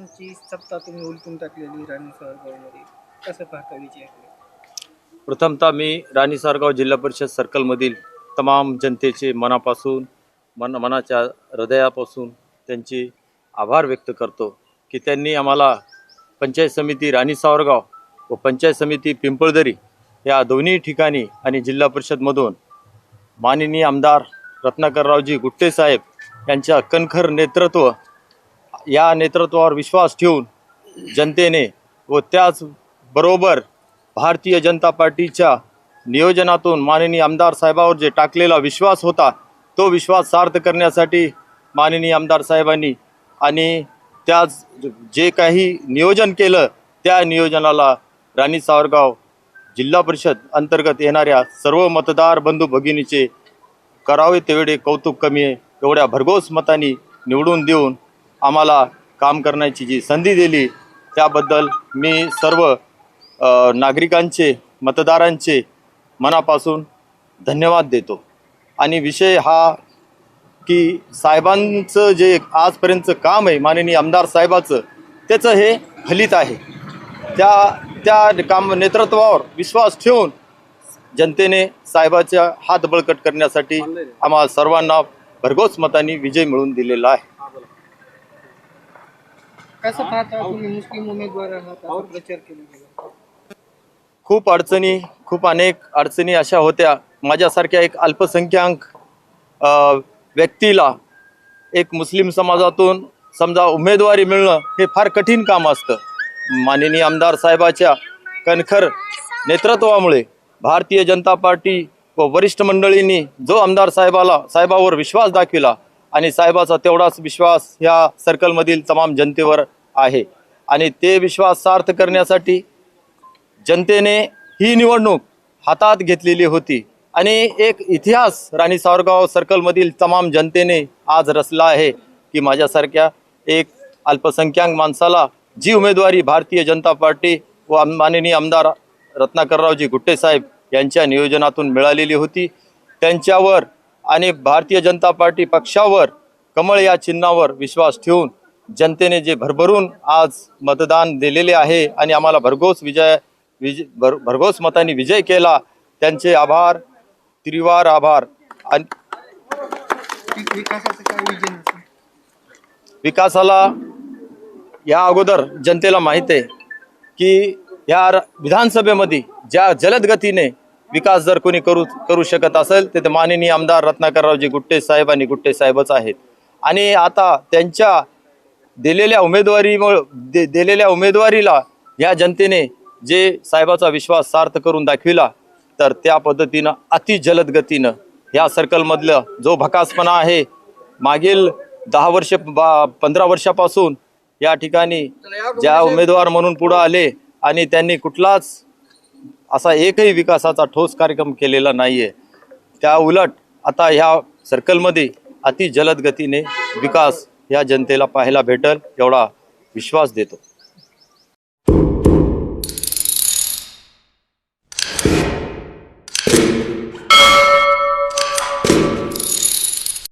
साहेबांची सत्ता तुम्ही उलटून टाकलेली राणी सावरगावमध्ये, कसं पाहता विजयाकडे? प्रथमतः मी राणी सावरगाव जिल्हा परिषद सर्कलमधील तमाम जनतेचे मनापासून मनाच्या हृदयापासून त्यांचे आभार व्यक्त करतो की त्यांनी आम्हाला पंचायत समिती राणी सावरगाव व पंचायत समिती पिंपळदरी या दोन्ही ठिकाणी आणि जिल्हा परिषदमधून माननीय आमदार रत्नाकररावजी गुट्टे साहेब यांच्या कणखर नेतृत्व या नेतृत्वावर विश्वास ठेवून जनतेने व त्याचबरोबर भारतीय जनता पार्टीच्या नियोजनातून माननीय आमदार साहेबावर जे टाकलेला विश्वास होता तो विश्वास सार्थ करण्यासाठी माननीय आमदार साहेबांनी आणि त्याच जे काही नियोजन केलं त्या नियोजनाला राणी सावरगाव जिल्हा परिषद अंतर्गत येणाऱ्या सर्व मतदार बंधू भगिनीचे करावे तेवढे कौतुक कमी आहे. एवढ्या भरघोस मतांनी निवडून देऊन आम्हाला काम करण्याची जी संधी दिली त्याबद्दल मी सर्व नागरिकांचे मतदारांचे मनापासून धन्यवाद देतो. आणि विषय हा की साहेबांचं जे आजपर्यंतचं काम आहे माननीय आमदार साहेबाचं त्याचं हे फलित आहे. त्या काम नेतृत्वावर विश्वास ठेवून जनतेने साहेबाच्या हात बळकट करण्यासाठी आम्हा सर्वांना भरघोस मतांनी विजय मिळवून दिलेला आहे. कसं पाहता तुम्ही मुस्लिम उमेदवार आहात, असं प्रचार केला गेला? खूप अनेक अडचणी अशा होत्या. माझ्यासारख्या एक अल्पसंख्याक व्यक्तीला एक मुस्लिम समाजातून समजा उमेदवारी मिळणं हे फार कठीण काम असतं. माननीय आमदार साहेबाच्या कणखर नेतृत्वामुळे भारतीय जनता पार्टी व वरिष्ठ मंडळींनी जो आमदार साहेबावर विश्वास दाखविला आणि साहेबाचा तेवढाच विश्वास ह्या सर्कलमधील तमाम जनतेवर आहे आणि ते विश्वास सार्थ करण्यासाठी जनतेने ही निवडणूक हातात घेतलेली होती आणि एक इतिहास राणी सावरगाव सर्कलमधील तमाम जनतेने आज रचला आहे की माझ्यासारख्या एक अल्पसंख्याक माणसाला जी उमेदवारी भारतीय जनता पार्टी व माननीय आमदार रत्नाकररावजी गुट्टे साहेब यांच्या नियोजनातून मिळालेली होती त्यांच्यावर आणि भारतीय जनता पार्टी पक्षावर कमळ या चिन्हावर विश्वास ठेवून जनतेने जे भरभरून आज मतदान दिलेले आहे आणि आम्हाला भरघोस मतांनी विजय केला त्यांचे आभार, त्रिवार आभार. आणि विकासाचं काय विजन असेल? विकासाला या अगोदर जनतेला माहीत आहे की या विधानसभेमध्ये ज्या जलद गतीने विकास जर कोणी करू शकत असेल तर ते माननीय आमदार रत्नाकररावजी गुट्टे साहेब आणि गुट्टे साहेबच आहेत. आणि आता त्यांच्या दिलेल्या उमेदवारीला या जनतेने जे साहेबाचा विश्वास सार्थ करून दाखविला तर त्या पद्धतीनं अति जलद गतीनं या सर्कलमधलं जो भकासपणा आहे मागील 15 वर्षापासून या ठिकाणी ज्या उमेदवार म्हणून पुढे आले आणि त्यांनी कुठलाच असा एकही विकासाचा ठोस कार्यक्रम केलेला नाहीये. त्या उलट आता ह्या सर्कलमध्ये अति जलद गतीने विकास या जनतेला पाहायला भेटेल एवढा विश्वास देतो.